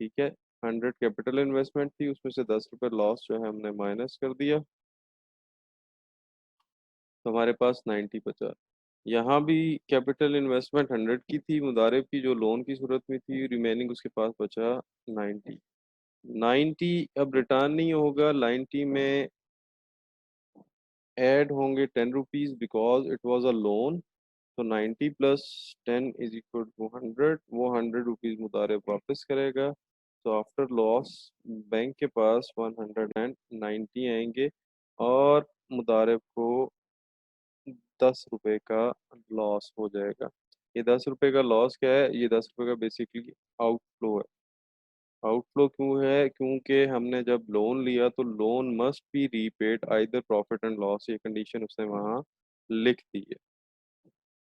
ठीक है, 100 capital investment थी, उसमें से 10 रुपये लॉस जो है हमने माइनस कर दिया, तो हमारे पास 90 बचा। यहाँ भी कैपिटल इन्वेस्टमेंट 100 की थी, मुदारिब की जो लोन की सूरत में थी, रिमेनिंग उसके पास बचा 90। 90 अब रिटर्न नहीं होगा, 90 में ऐड होंगे 10 rupees because it was a loan. तो 90 प्लस 10 इज इक्वल टू 100, वो 100 रुपीज मुदारिब वापस करेगा। तो आफ्टर लॉस बैंक के पास 190 आएंगे, और मुदारिब को 10 रुपए का लॉस हो जाएगा। ये 10 रुपए का लॉस क्या है? ये 10 रुपए का बेसिकली आउटफ्लो है। आउटफ्लो क्यों है? क्योंकि हमने जब लोन लिया तो loan must be repaid either profit and loss, ये कंडीशन उसने वहाँ लिख दी है।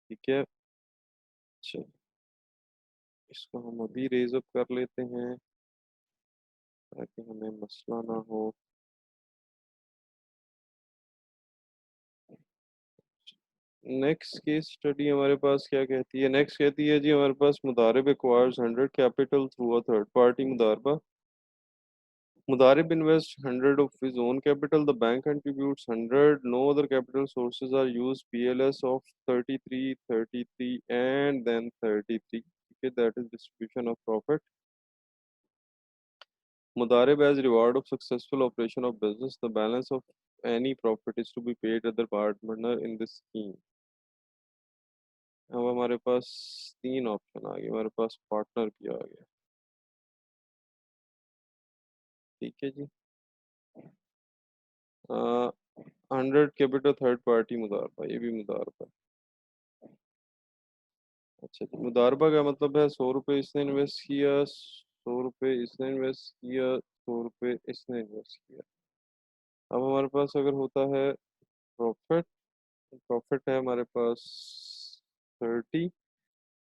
ठीक है, अच्छा, इसको हम अभी रेज अप कर लेते हैं ताकि हमें मसला ना हो। नेक्स्ट केस स्टडी हमारे पास क्या कहती है? नेक्स्ट कहती है जी हमारे पास मुदारिब acquires 100 capital through a third party मुदारबा। Mudarib invests 100 of his own capital. The bank contributes 100. No other capital sources are used. PLS of 33, 33, and then 33. Okay, that is distribution of profit. Mudarib as reward of successful operation of business. The balance of any profit is to be paid other partner in this scheme. अब हमारे पास तीन option आ गए, हमारे पास partner भी आ गया। ठीक है जी, 100 capital third party मुदारबा, ये भी मुदारबा। अच्छा जी, मुदारबा का मतलब है 100 रुपये इसने इन्वेस्ट किया, 100 रुपये इसने इन्वेस्ट किया, 100 रुपये इसने इन्वेस्ट किया। अब हमारे पास अगर होता है प्रॉफिट, प्रॉफिट है हमारे पास 30।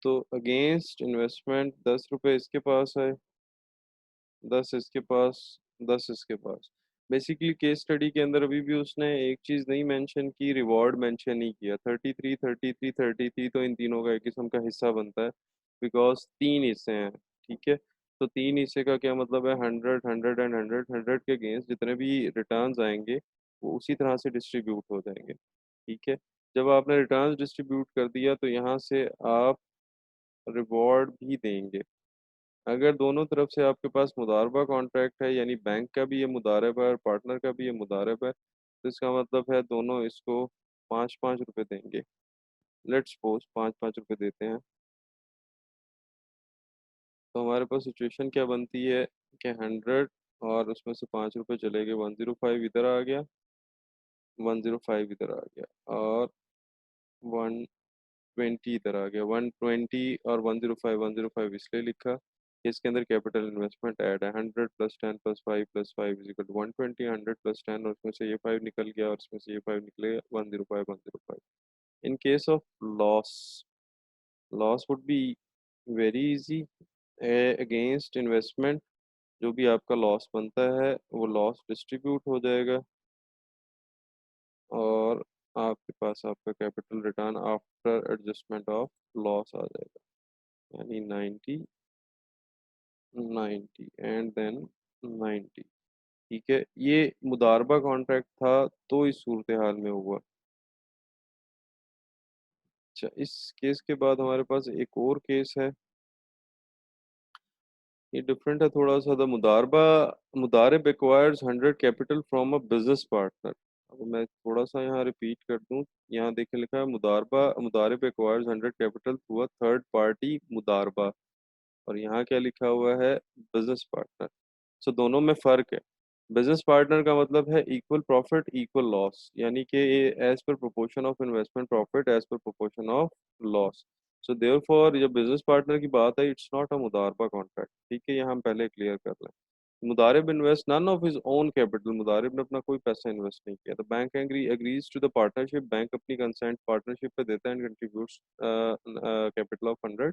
तो अगेंस्ट इन्वेस्टमेंट 10 रुपये इसके पास है, 10 इसके पास, 10 इसके पास। बेसिकली केस स्टडी के अंदर अभी भी उसने एक चीज़ नहीं मेंशन की, रिवॉर्ड मेंशन नहीं किया। 33, 33, 33 तो इन तीनों का एक किस्म का हिस्सा बनता है, बिकॉज तीन हिस्से हैं। ठीक है, तो तीन हिस्से का क्या मतलब है? 100, 100 एंड 100, 100 के अगेंस्ट जितने भी रिटर्न्स आएंगे वो उसी तरह से डिस्ट्रीब्यूट हो जाएंगे। ठीक है, जब आपने रिटर्न्स डिस्ट्रीब्यूट कर दिया तो यहाँ से आप रिवॉर्ड भी देंगे। अगर दोनों तरफ से आपके पास मुदारबा कॉन्ट्रैक्ट है, यानी बैंक का भी ये मुदारबा है और पार्टनर का भी ये मुदारबा है, तो इसका मतलब है दोनों इसको 5-5 रुपए देंगे। लेट्स सपोज 5-5 रुपए देते हैं, तो हमारे पास सिचुएशन क्या बनती है कि 100 और उसमें से 5 रुपए चले गए, 105 इधर आ गया, 105 इधर आ गया, और 120 इधर आ गया। 120 और 105, 105 इसलिए लिखा कि इसके अंदर कैपिटल इन्वेस्टमेंट ऐड है। 100 plus 10 plus 5 plus 5 is equal to 120। 100 plus 10 और उसमें से ये 5 निकल गया और इसमें से ये 5 निकलेगा, 105, 105। In case of loss, loss would be very easy. Against investment जो भी आपका लॉस बनता है वो लॉस डिस्ट्रीब्यूट हो जाएगा, और आपके पास आपका capital return after adjustment of loss आ जाएगा, यानी 90, 90 एंड देन 90। ठीक है, ये मुदारबा कॉन्ट्रैक्ट था तो इस सूरत हाल में हुआ। अच्छा, इस केस के बाद हमारे पास एक और केस है, ये डिफरेंट है थोड़ा सा। द मुदारबा, मुदारिब acquires 100 capital from a business partner. अब मैं थोड़ा सा यहाँ रिपीट कर दूँ, यहाँ देखे लिखा है मुदारबा, मुदारिब acquires 100 capital through a third party मुदारबा, और यहाँ क्या लिखा हुआ है? Business partner. सो दोनों में फ़र्क है। बिजनेस पार्टनर का मतलब है इक्वल प्रॉफिट इक्वल लॉस, यानी कि as per proportion of investment profit as per proportion of loss. So therefore जब बिजनेस पार्टनर की बात है, इट्स नॉट अ मुदारबा कॉन्ट्रैक्ट। ठीक है, ये हम पहले क्लियर कर लें। मुदारिब invest none of his own capital, मुदारिब ने अपना कोई पैसा इन्वेस्ट नहीं किया। The bank agrees to the partnership, bank अपनी कंसेंट पार्टनरशिप पे देता है and contributes capital of 100।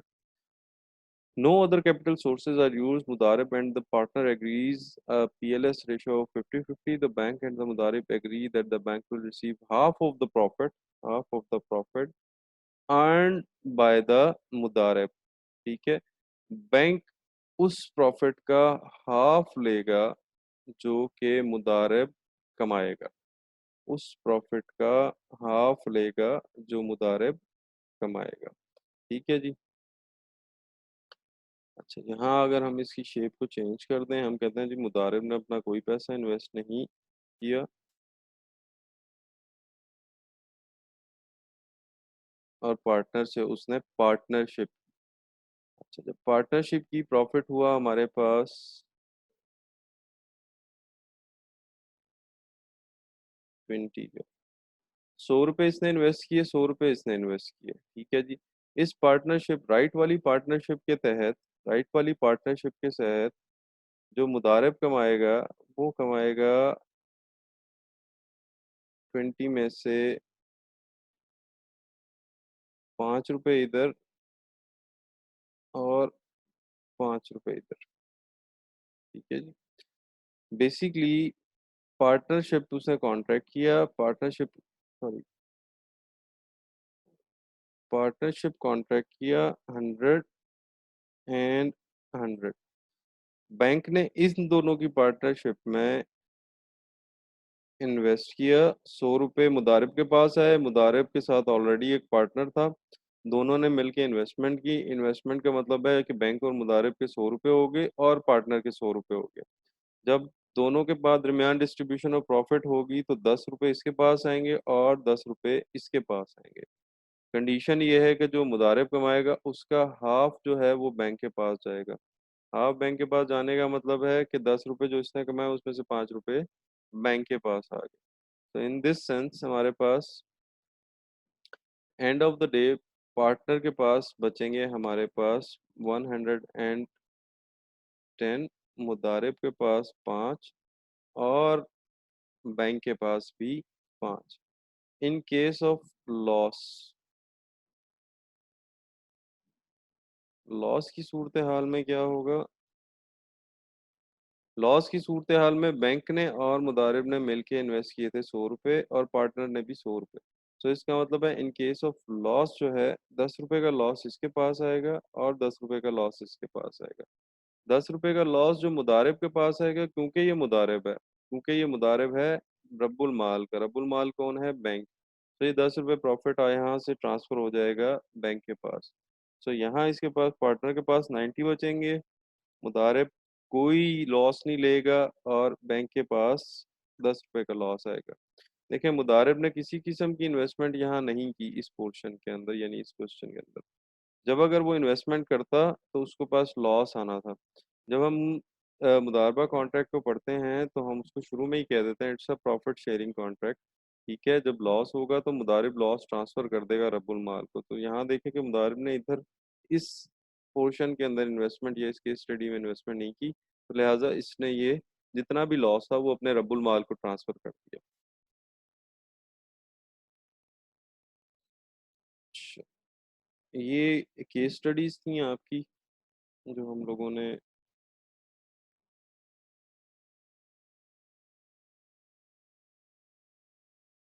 No other capital sources are used. Mudarib and the partner agrees a PLS ratio of 50-50. The bank and the Mudarib agree that the bank will receive half of the profit earned by the Mudarib. ठीक है, bank उस profit का half लेगा जो कि मुदारिब कमाएगा। उस profit का हाफ लेगा जो मुदारिब कमाएगा। ठीक है जी। अच्छा, यहाँ अगर हम इसकी शेप को चेंज कर दें, हम कहते हैं जी मुदारिब ने अपना कोई पैसा इन्वेस्ट नहीं किया और पार्टनर से उसने पार्टनरशिप। अच्छा, जब पार्टनरशिप की प्रॉफिट हुआ हमारे पास 20 का। 100 रुपये इसने इन्वेस्ट किए, 100 रुपये इसने इन्वेस्ट किए। ठीक है जी। इस पार्टनरशिप, राइट वाली पार्टनरशिप के तहत जो मुदारिब कमाएगा वो कमाएगा 20 में से 5 रुपये इधर और 5 रुपये इधर। ठीक है जी। बेसिकली पार्टनरशिप उसने कॉन्ट्रैक्ट किया, पार्टनरशिप कॉन्ट्रैक्ट किया 100 एंड 100। बैंक ने इन दोनों की पार्टनरशिप में इन्वेस्ट किया। 100 रुपये मुदारिब के पास आए, मुदारिब के साथ ऑलरेडी एक पार्टनर था। दोनों ने मिलके इन्वेस्टमेंट की। इन्वेस्टमेंट का मतलब है कि बैंक और मुदारिब के 100 रुपये हो गए और पार्टनर के 100 रुपये हो गए। जब दोनों के बाद दरमियान डिस्ट्रीब्यूशन ऑफ प्रॉफिट होगी तो 10 रुपये इसके पास आएंगे और 10 रुपये इसके पास आएंगे। कंडीशन ये है कि जो मुदारिब कमाएगा उसका हाफ जो है वो बैंक के पास जाएगा। हाफ बैंक के पास जाने का मतलब है कि 10 रुपये जो इसने कमाए उसमें से 5 रुपये बैंक के पास आ गए। तो इन दिस सेंस हमारे पास end of the day partner के पास बचेंगे हमारे पास 110, मुदारिब के पास 5 और बैंक के पास भी 5। In case of loss, loss की सूरत हाल में क्या होगा? लॉस की सूरत हाल में बैंक ने और मुदारिब ने मिलके इन्वेस्ट किए थे 100 रुपये और पार्टनर ने भी 100 रुपये। तो इसका मतलब है इन केस ऑफ लॉस जो है 10 रुपये का लॉस इसके पास आएगा और 10 रुपये का लॉस इसके पास आएगा। 10 रुपये का लॉस जो मुदारिब के पास आएगा, क्योंकि ये मुदारिब है रब्बुल माल का। रब्बुल माल कौन है? बैंक। तो ये 10 रुपये प्रॉफिट यहाँ से ट्रांसफर हो जाएगा बैंक के पास। तो यहाँ इसके पास पार्टनर के पास 90 बचेंगे, मुदारिब कोई लॉस नहीं लेगा और बैंक के पास 10 रुपये का लॉस आएगा। देखिए, मुदारिब ने किसी किस्म की इन्वेस्टमेंट यहाँ नहीं की इस पोर्शन के अंदर, यानी इस क्वेश्चन के अंदर। जब अगर वो इन्वेस्टमेंट करता तो उसके पास लॉस आना था। जब हम मुदारबा कॉन्ट्रैक्ट को पढ़ते हैं तो हम उसको शुरू में ही कह देते हैं it's a profit sharing contract. ठीक है, जब लॉस होगा तो मुदारिब लॉस ट्रांसफर कर देगा रब्बुल माल को। तो यहाँ देखें कि मुदारिब ने इधर इस पोर्शन के अंदर इन्वेस्टमेंट या इसके स्टडी में इन्वेस्टमेंट नहीं की, तो लिहाजा इसने ये जितना भी लॉस था वो अपने रब्बुल माल को ट्रांसफर कर दिया। अच्छा, ये केस स्टडीज थी आपकी जो हम लोगों ने